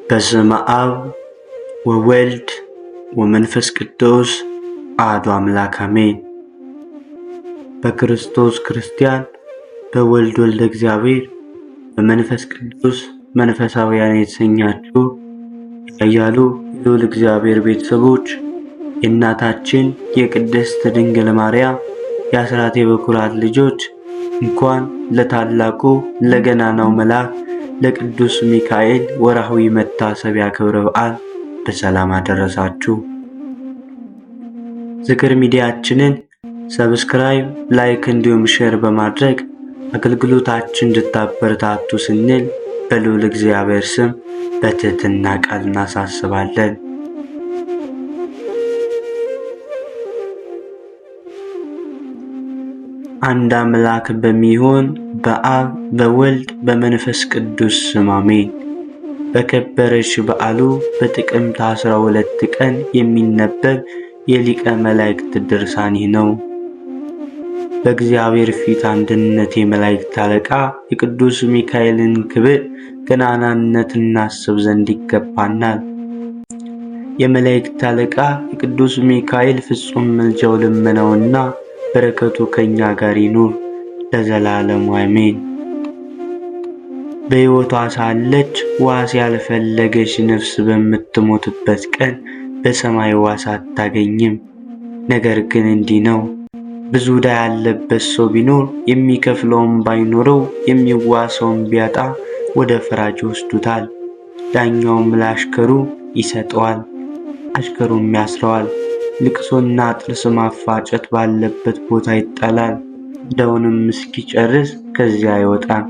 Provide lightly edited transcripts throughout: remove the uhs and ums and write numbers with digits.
በስመ አብ ወወልድ ወመንፈስ ቅዱስ አሐዱ አምላክ አሜን። በክርስቶስ ክርስቲያን፣ በወልድ ወልደ እግዚአብሔር፣ በመንፈስ ቅዱስ መንፈሳውያን የተሰኛችሁ ያያሉ የልዑል እግዚአብሔር ቤተሰቦች የእናታችን የቅድስት ድንግል ማርያም የአስራት የበኩራት ልጆች እንኳን ለታላቁ ለገናናው መልአክ ለቅዱስ ሚካኤል ወርሃዊ መታሰቢያ ክብረ በዓል በሰላም አደረሳችሁ። ዝክር ሚዲያችንን ሰብስክራይብ፣ ላይክ እንዲሁም ሼር በማድረግ አገልግሎታችን እንድታበረታቱ ስንል በልዑል እግዚአብሔር ስም በትህትና ቃል እናሳስባለን። አንድ አምላክ በሚሆን በአብ በወልድ በመንፈስ ቅዱስ ስም አሜን። በከበረች በዓሉ በጥቅምት 12 ቀን የሚነበብ የሊቀ መላእክት ድርሳን ነው። በእግዚአብሔር ፊት አንድነት የመላእክት አለቃ የቅዱስ ሚካኤልን ክብር ገናናነት እናስብ ዘንድ ይገባናል። የመላእክት አለቃ የቅዱስ ሚካኤል ፍጹም ምልጃው ልመናውና በረከቱ ከኛ ጋር ይኑር ለዘላለሙ አሜን። በሕይወቷ ሳለች ዋስ ያልፈለገች ነፍስ በምትሞትበት ቀን በሰማይ ዋስ አታገኝም። ነገር ግን እንዲህ ነው፣ ብዙ ዕዳ ያለበት ሰው ቢኖር የሚከፍለውም ባይኖረው የሚዋሰውን ቢያጣ ወደ ፈራጅ ይወስዱታል። ዳኛውም ለአሽከሩ ይሰጠዋል፣ አሽከሩም ያስረዋል። ልቅሶና ጥርስ ማፋጨት ባለበት ቦታ ይጣላል። ዕዳውንም እስኪጨርስ ከዚያ አይወጣም።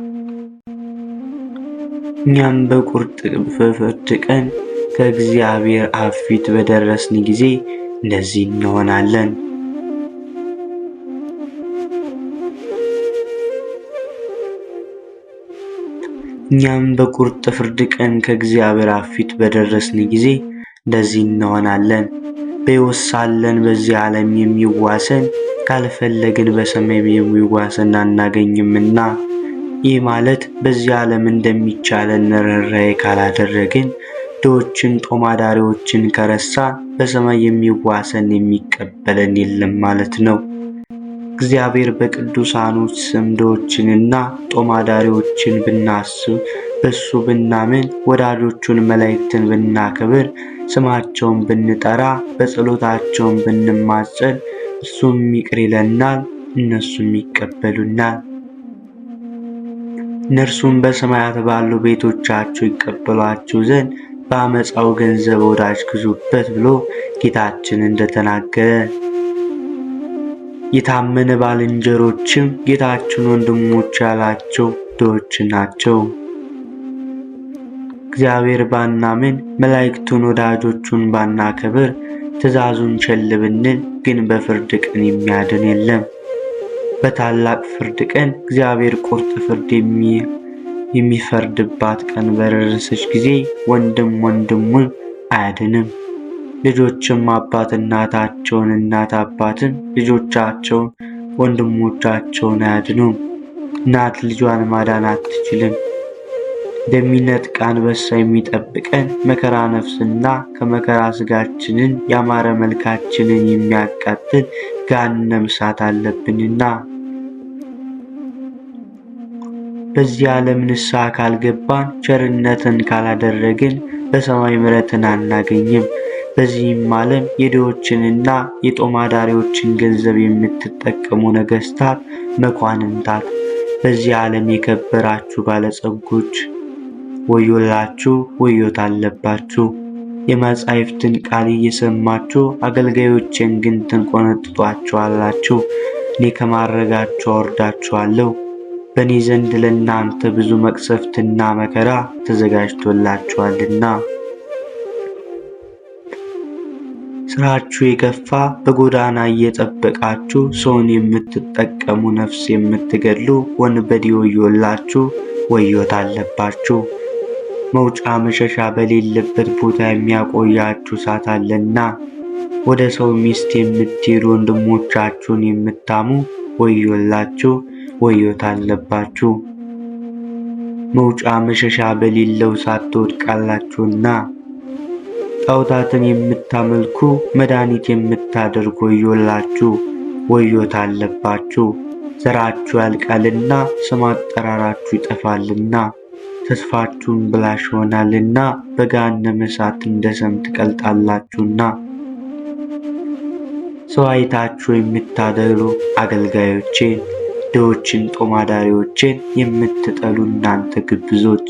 እኛም በቁርጥ ፍርድ ቀን ከእግዚአብሔር አብ ፊት በደረስን ጊዜ እንደዚህ እንሆናለን። እኛም በቁርጥ ፍርድ ቀን ከእግዚአብሔር አብ ፊት በደረስን ጊዜ እንደዚህ እንሆናለን። በሕይወት ሳለን በዚህ ዓለም የሚዋሰን ካልፈለግን በሰማይ የሚዋሰን አናገኝምና። ይህ ማለት በዚህ ዓለም እንደሚቻለን ርኅራኄ ካላደረግን፣ ድሆችን ጦማዳሪዎችን ከረሳ በሰማይ የሚዋሰን የሚቀበለን የለም ማለት ነው። እግዚአብሔር በቅዱሳኑ ስም ድሆችንና ጦማዳሪዎችን ብናስብ፣ በሱ ብናምን፣ ወዳጆቹን መላእክትን ብናከብር፣ ስማቸውን ብንጠራ፣ በጸሎታቸውን ብንማጸን እሱም ይቅር ይለናል፣ እነሱም ይቀበሉናል። እነርሱም በሰማያት ባሉ ቤቶቻቸው ይቀበሏቸው ዘንድ በአመፃው ገንዘብ ወዳጅ ግዙበት ብሎ ጌታችን እንደተናገረ፣ የታመነ ባልንጀሮችም ጌታችን ወንድሞች ያላቸው ድሆች ናቸው። እግዚአብሔር ባናምን፣ መላእክቱን ወዳጆቹን ባናከብር፣ ትእዛዙን ቸል ብንል ግን በፍርድ ቀን የሚያድን የለም። በታላቅ ፍርድ ቀን እግዚአብሔር ቁርጥ ፍርድ የሚፈርድባት ቀን በደረሰች ጊዜ ወንድም ወንድሙን አያድንም። ልጆችም አባት እናታቸውን፣ እናት አባትም ልጆቻቸውን፣ ወንድሞቻቸውን አያድኑም። እናት ልጇን ማዳን አትችልም። እንደሚነጥቅ አንበሳ የሚጠብቀን መከራ ነፍስና ከመከራ ስጋችንን ያማረ መልካችንን የሚያቃጥል ገሃነመ እሳት አለብንና። በዚህ ዓለም ንስሐ ካልገባን፣ ቸርነትን ካላደረግን በሰማይ ምሕረትን አናገኝም። በዚህም ዓለም የድሆችንና የጦማዳሪዎችን ገንዘብ የምትጠቀሙ ነገሥታት፣ መኳንንታት፣ በዚህ ዓለም የከበራችሁ ባለጸጎች ወዮላችሁ፣ ወዮት አለባችሁ። የመጻሕፍትን ቃል እየሰማችሁ አገልጋዮቼን ግን ትንቆነጥጧቸዋላችሁ። እኔ ከማዕረጋችሁ አወርዳችኋለሁ። በእኔ ዘንድ ለእናንተ ብዙ መቅሰፍትና መከራ ተዘጋጅቶላችኋልና። ስራችሁ የከፋ በጎዳና እየጠበቃችሁ ሰውን የምትጠቀሙ ነፍስ የምትገድሉ ወንበዴ ወዮላችሁ፣ ወዮት አለባችሁ። መውጫ መሸሻ በሌለበት ቦታ የሚያቆያችሁ እሳት አለና። ወደ ሰው ሚስት የምትሄዱ ወንድሞቻችሁን የምታሙ ወዮላችሁ፣ ወዮት አለባችሁ። መውጫ መሸሻ በሌለው እሳት ትወድቃላችሁና። ጣዖታትን የምታመልኩ መድኃኒት የምታደርጉ ወዮላችሁ፣ ወዮታ አለባችሁ። ዘራችሁ ያልቃልና ስም አጠራራችሁ ይጠፋልና ተስፋችሁን ብላሽ ይሆናልና በገሃነመ እሳት እንደ ሰም ትቀልጣላችሁና። ሰው አይታችሁ የምታደሉ አገልጋዮቼን፣ ድሆችን ጦም አዳሪዎቼን የምትጠሉ እናንተ ግብዞች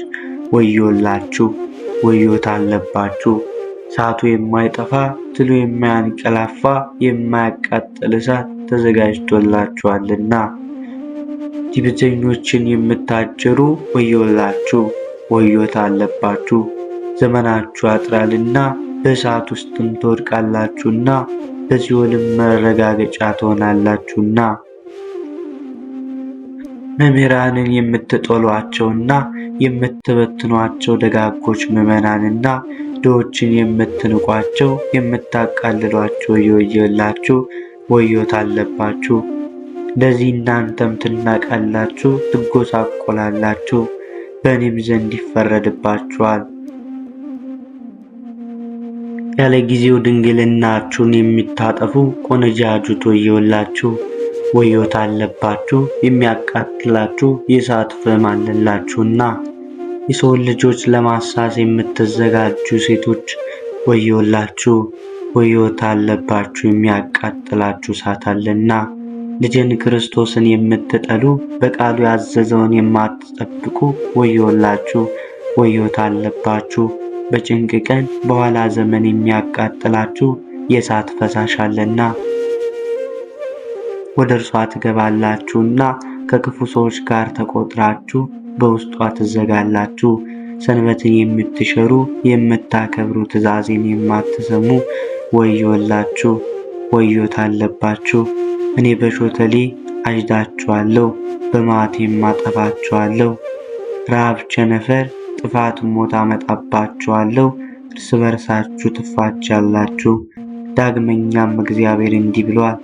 ወዮላችሁ፣ ወዮታ አለባችሁ። እሳቱ የማይጠፋ ትሉ የማያንቀላፋ የማያቃጥል እሳት ተዘጋጅቶላችኋልና። ትዕቢተኞችን የምታጀሩ ወዮላችሁ፣ ወዮታ አለባችሁ። ዘመናችሁ ያጥራልና በእሳት ውስጥም ትወድቃላችሁና በሲኦልም መረጋገጫ ትሆናላችሁና። መምህራንን የምትጠሏቸውና የምትበትኗቸው ደጋጎች ምዕመናንና ድሆችን የምትንቋቸው የምታቃልሏቸው ወዮላችሁ፣ ወዮታ አለባችሁ። እንደዚህ እናንተም ትናቃላችሁ፣ ትጎሳቆላላችሁ፣ በእኔም ዘንድ ይፈረድባችኋል። ያለ ጊዜው ድንግልናችሁን የሚታጠፉ ቆነጃጁት ወዮላችሁ፣ ወዮታ አለባችሁ። የሚያቃጥላችሁ የእሳት ፍም አለላችሁና። የሰውን ልጆች ለማሳስ የምትዘጋጁ ሴቶች ወዮላችሁ፣ ወዮታ አለባችሁ። የሚያቃጥላችሁ እሳት አለና። ልጅን ክርስቶስን የምትጠሉ በቃሉ ያዘዘውን የማትጠብቁ ወዮላችሁ፣ ወዮታ አለባችሁ። በጭንቅ ቀን በኋላ ዘመን የሚያቃጥላችሁ የእሳት ፈሳሽ አለና ወደ እርሷ ትገባላችሁና ከክፉ ሰዎች ጋር ተቆጥራችሁ በውስጧ ትዘጋላችሁ። ሰንበትን የምትሸሩ የምታከብሩ ትእዛዜን የማትሰሙ ወዮላችሁ፣ ወዮታ አለባችሁ። እኔ በሾተሌ አጭዳችኋለሁ፣ በመዓቴም አጠፋችኋለሁ። ረሃብ፣ ቸነፈር፣ ጥፋት፣ ሞት አመጣባችኋለሁ። እርስ በርሳችሁ ትፋጃላችሁ። ዳግመኛም እግዚአብሔር እንዲህ ብሏል፣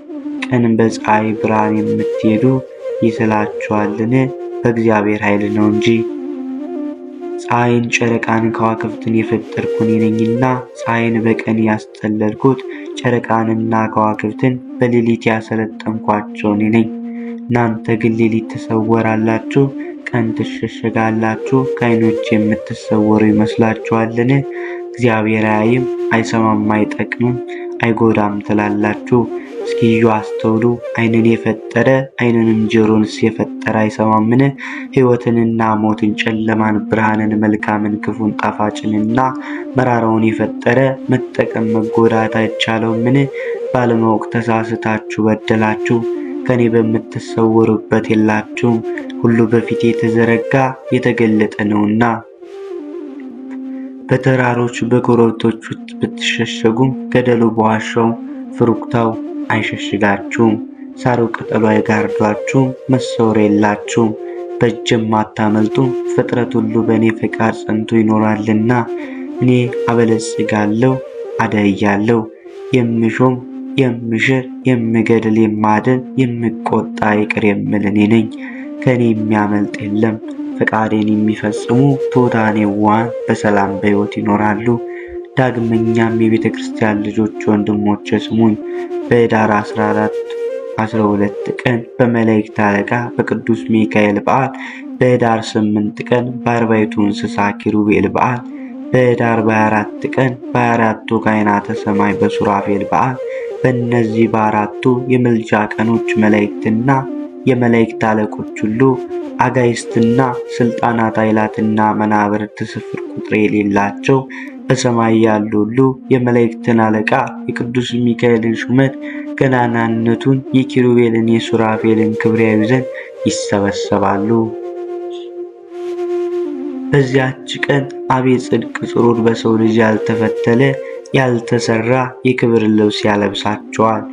ቀን በፀሐይ ብርሃን የምትሄዱ ይስላችኋልን? በእግዚአብሔር ኃይል ነው እንጂ። ፀሐይን፣ ጨረቃን፣ ከዋክብትን የፈጠርኩ እኔ ነኝና ፀሐይን በቀን ያስጠለልኩት ጨረቃንና ከዋክብትን በሌሊት ያሰለጠንኳቸው እኔ ነኝ። እናንተ ግን ሌሊት ትሰወራላችሁ፣ ቀን ትሸሸጋላችሁ። ከዓይኖች የምትሰወሩ ይመስላችኋልን? እግዚአብሔር አያይም፣ አይሰማም፣ አይጠቅምም፣ አይጎዳም ትላላችሁ። እስኪ እዩ አስተውሉ። ዓይንን የፈጠረ ዓይንንም ጆሮንስ የፈጠረ አይሰማምን? ሕይወትንና ሞትን፣ ጨለማን፣ ብርሃንን፣ መልካምን፣ ክፉን፣ ጣፋጭንና መራራውን የፈጠረ መጠቀም መጎዳት አይቻለውምን? ባለማወቅ ተሳስታችሁ በደላችሁ። ከኔ በምትሰወሩበት የላችሁም። ሁሉ በፊቴ የተዘረጋ የተገለጠ ነውና። በተራሮች በኮረብቶች ውስጥ ብትሸሸጉም ገደሉ በዋሻው ፍሩክታው አይሸሽጋችሁም። ሳሩ ቅጠሉ አይጋርዷችሁም። መሰወሪያ የላችሁም፣ በእጅም አታመልጡም። ፍጥረት ሁሉ በእኔ ፈቃድ ጸንቶ ይኖራልና። እኔ አበለጽጋለሁ፣ አደህያለሁ። የምሾም የምሽር የምገድል የማድን የምቆጣ ይቅር የምል እኔ ነኝ። ከእኔ የሚያመልጥ የለም። ፈቃዴን የሚፈጽሙ ትሑታን የዋሃን በሰላም በሕይወት ይኖራሉ። ዳግመኛም የቤተ ክርስቲያን ልጆች ወንድሞቼ ስሙኝ። በኅዳር 12 ቀን በመላእክት አለቃ በቅዱስ ሚካኤል በዓል፣ በኅዳር 8 ቀን በአርባዕቱ እንስሳ ኪሩቤል በዓል፣ በኅዳር 24 ቀን በ24ቱ ካህናተ ሰማይ በሱራፌል በዓል፣ በእነዚህ በአራቱ የምልጃ ቀኖች መላእክትና የመላእክት አለቆች ሁሉ አጋይስትና ስልጣናት ኃይላትና መናብርት ስፍር ቁጥር የሌላቸው በሰማይ ያሉ ሁሉ የመላእክትን አለቃ የቅዱስ ሚካኤልን ሹመት ገናናነቱን የኪሩቤልን የሱራፌልን ክብር ያዩ ዘንድ ይሰበሰባሉ። በዚያች ቀን አብ የጽድቅ ጽሩር በሰው ልጅ ያልተፈተለ ያልተሰራ የክብር ልብስ ያለብሳቸዋል።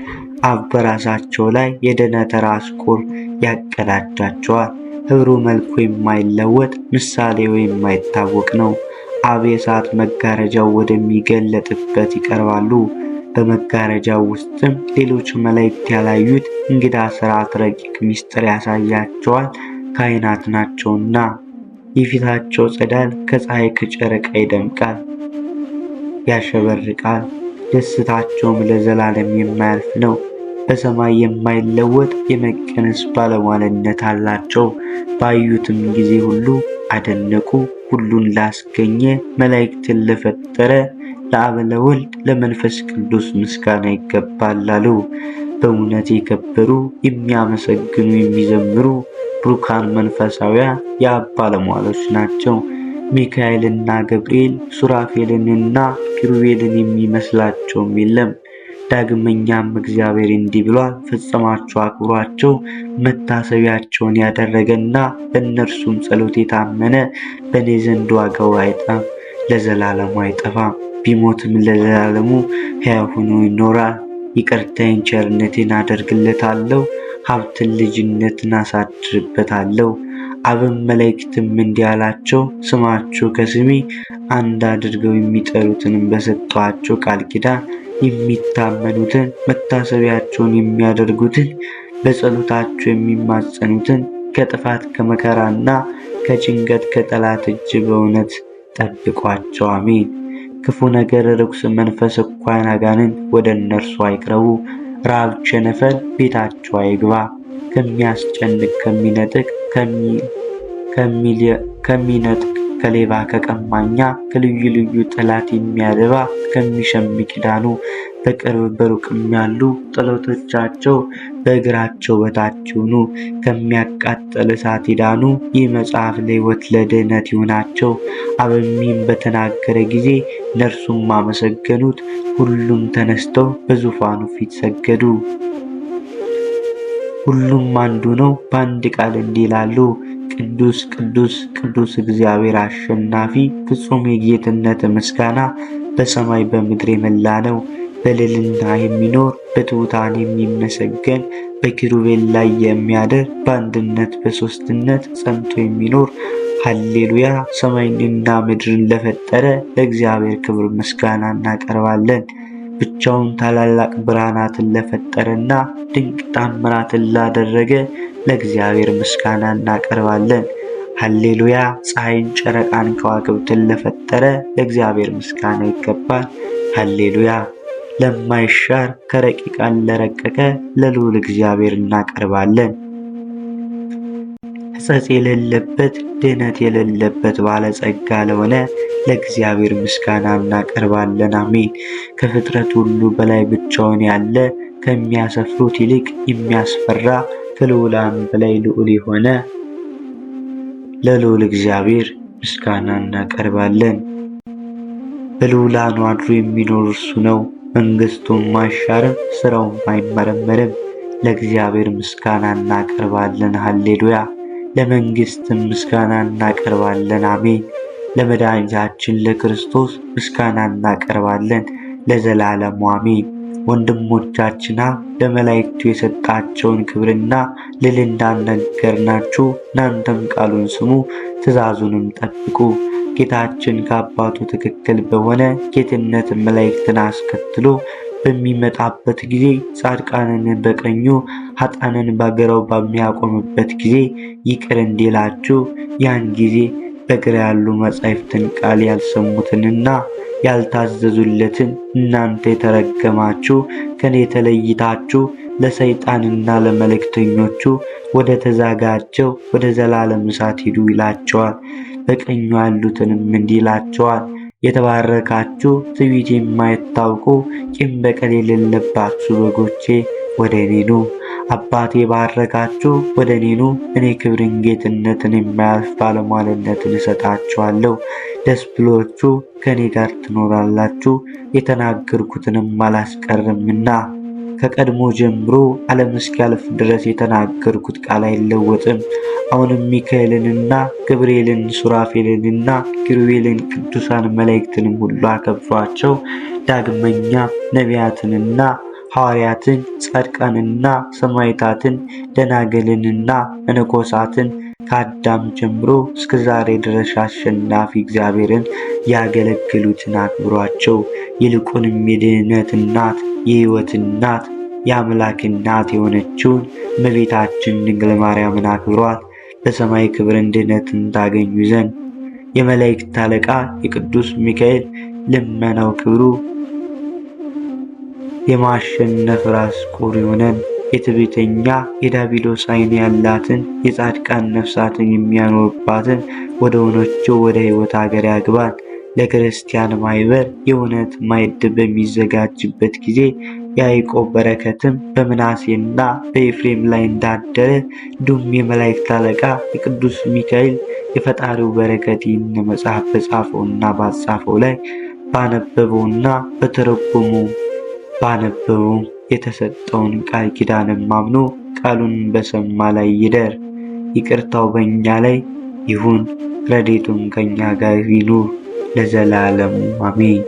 አብ በራሳቸው ላይ የደህነተ ራስ ቁር ያቀዳጃቸዋል። ህብሩ መልኩ የማይለወጥ ምሳሌው የማይታወቅ ነው። አብ የእሳት መጋረጃው ወደሚገለጥበት ይቀርባሉ። በመጋረጃው ውስጥም ሌሎች መላእክት ያላዩት እንግዳ ሥርዓት ረቂቅ ምስጢር ያሳያቸዋል። ካህናት ናቸውና የፊታቸው ጸዳል ከፀሐይ ከጨረቃ ይደምቃል፣ ያሸበርቃል። ደስታቸውም ለዘላለም የማያልፍ ነው። በሰማይ የማይለወጥ የመቀነስ ባለሟልነት አላቸው። ባዩትም ጊዜ ሁሉ አደነቁ። ሁሉን ላስገኘ መላእክትን ለፈጠረ ለአብ ለወልድ ለመንፈስ ቅዱስ ምስጋና ይገባል አሉ። በእውነት የከበሩ የሚያመሰግኑ የሚዘምሩ ብሩካን መንፈሳውያን የአብ ባለሟሎች ናቸው። ሚካኤልና ገብርኤል ሱራፌልንና ኪሩቤልን የሚመስላቸውም የለም። ዳግመኛም እግዚአብሔር እንዲህ ብሏል፣ ፈጽማችሁ አክብሯቸው። መታሰቢያቸውን ያደረገና በእነርሱም ጸሎት የታመነ በእኔ ዘንድ ዋጋው አይጠፋም፣ ለዘላለሙ አይጠፋም። ቢሞትም ለዘላለሙ ሕያው ሆኖ ይኖራል። ይቅርታዬን ቸርነቴን አደርግለታለሁ፣ ሀብትን ልጅነትን አሳድርበታለሁ። አብም መላእክትም እንዲህ አላቸው፣ ስማችሁ ከስሜ አንድ አድርገው የሚጠሩትንም በሰጠኋቸው ቃል ኪዳን የሚታመኑትን መታሰቢያቸውን የሚያደርጉትን በጸሎታቸው የሚማጸኑትን ከጥፋት ከመከራና ከጭንቀት ከጠላት እጅ በእውነት ጠብቋቸው። አሜን። ክፉ ነገር ርኩስ መንፈስ እንኳን አጋንንት ወደ እነርሱ አይቅረቡ። ራብ ቸነፈር ቤታቸው አይግባ። ከሚያስጨንቅ ከሚነጥቅ ከሚነጥቅ ከሌባ ከቀማኛ ከልዩ ልዩ ጠላት የሚያደባ ከሚሸምቅ ይዳኑ። በቅርብ በሩቅም ያሉ ጠላቶቻቸው በእግራቸው በታች ይሁኑ። ከሚያቃጥል እሳት ይዳኑ። ይህ መጽሐፍ ለሕይወት ለድኅነት ይሁናቸው። አበሚም በተናገረ ጊዜ እነርሱም አመሰገኑት። ሁሉም ተነስተው በዙፋኑ ፊት ሰገዱ። ሁሉም አንዱ ነው፣ በአንድ ቃል እንዲህ ይላሉ፣ ቅዱስ ቅዱስ ቅዱስ እግዚአብሔር አሸናፊ ፍጹም የጌትነት ምስጋና በሰማይ በምድር የመላ ነው። በልዕልና የሚኖር በትሑታን የሚመሰገን በኪሩቤል ላይ የሚያድር በአንድነት በሦስትነት ጸንቶ የሚኖር ሃሌሉያ። ሰማይንና ምድርን ለፈጠረ ለእግዚአብሔር ክብር ምስጋና እናቀርባለን። ብቻውን ታላላቅ ብርሃናትን ለፈጠረና ድንቅ ታምራትን ላደረገ ለእግዚአብሔር ምስጋና እናቀርባለን። ሃሌሉያ። ፀሐይን፣ ጨረቃን፣ ከዋክብትን ለፈጠረ ለእግዚአብሔር ምስጋና ይገባል። ሃሌሉያ። ለማይሻር ከረቂቃን ለረቀቀ ለልዑል እግዚአብሔር እናቀርባለን። ሕጸጽ የሌለበት ድህነት የሌለበት ባለጸጋ ለሆነ ለእግዚአብሔር ምስጋና እናቀርባለን። አሜን። ከፍጥረት ሁሉ በላይ ብቻውን ያለ ከሚያሰፍሩት ይልቅ የሚያስፈራ ከልዑላን በላይ ልዑል የሆነ ለልዑል እግዚአብሔር ምስጋና እናቀርባለን። በልዑላኑ አድሮ የሚኖር እርሱ ነው። መንግሥቱም አይሻርም፣ ሥራውም አይመረመርም። ለእግዚአብሔር ምስጋና እናቀርባለን። ሃሌሉያ። ለመንግሥትም ምስጋና እናቀርባለን። አሜን። ለመድኃኒታችን ለክርስቶስ ምስጋና እናቀርባለን ለዘላለሙ አሜን። ወንድሞቻችን ለመላእክቱ የሰጣቸውን ክብርና ልዕልና ነገርናችሁ። እናንተም ቃሉን ስሙ፣ ትእዛዙንም ጠብቁ። ጌታችን ከአባቱ ትክክል በሆነ ጌትነት መላእክትን አስከትሎ በሚመጣበት ጊዜ ጻድቃንን በቀኙ ኃጥአንን በግራው በሚያቆምበት ጊዜ ይቅር እንዲላችሁ ያን ጊዜ በግራ ያሉ መጻሕፍትን ቃል ያልሰሙትንና ያልታዘዙለትን እናንተ የተረገማችሁ ከኔ ተለይታችሁ ለሰይጣንና ለመልእክተኞቹ ወደ ተዘጋጀው ወደ ዘላለም እሳት ሂዱ ይላቸዋል። በቀኙ ያሉትንም እንዲህ ይላቸዋል፣ የተባረካችሁ ትዕቢት የማይታውቁ ቂም በቀል የሌለባችሁ በጎቼ ወደ እኔ ኑ። አባቴ ባረካችሁ ወደ እኔ ኑ። እኔ ክብርን ጌትነትን የማያልፍ ባለሟልነትን እሰጣችኋለሁ። ደስ ብሎችሁ ከእኔ ጋር ትኖራላችሁ። የተናገርኩትንም አላስቀርምና ከቀድሞ ጀምሮ ዓለም እስኪያልፍ ድረስ የተናገርኩት ቃል አይለወጥም። አሁንም ሚካኤልንና ገብርኤልን ሱራፌልንና ኪሩቤልን ቅዱሳን መላእክትንም ሁሉ አከብሯቸው። ዳግመኛ ነቢያትንና ሐዋርያትን፣ ጻድቃንና ሰማዕታትን፣ ደናግልንና መነኮሳትን ከአዳም ጀምሮ እስከ ዛሬ ድረስ አሸናፊ እግዚአብሔርን ያገለገሉትን አክብሯቸው። ይልቁንም የድኅነት እናት የሕይወት እናት የአምላክ እናት የሆነችውን እመቤታችን ድንግል ማርያምን አክብሯት። በሰማይ ክብርን ድኅነትን ታገኙ ዘንድ የመላእክት አለቃ የቅዱስ ሚካኤል ልመናው ክብሩ የማሸነፍ ራስ ቁር ይሁነን። የትዕቢተኛ የዲያብሎስ ዓይን ያላትን የጻድቃን ነፍሳትን የሚያኖርባትን ወደ ሆነችው ወደ ሕይወት አገር ያግባን። ለክርስቲያን ማኅበር የእውነት ማዕድ በሚዘጋጅበት ጊዜ የያዕቆብ በረከትም በምናሴና በኤፍሬም ላይ እንዳደረ እንዲሁም የመላእክት አለቃ የቅዱስ ሚካኤል የፈጣሪው በረከት ይህን መጽሐፍ በጻፈውና ባጻፈው ላይ ባነበበውና ባነበበው የተሰጠውን ቃል ኪዳንም አምኖ ቃሉን በሰማ ላይ ይደር። ይቅርታው በእኛ ላይ ይሁን፣ ረድኤቱም ከእኛ ጋር ይኑር ለዘላለሙ አሜን።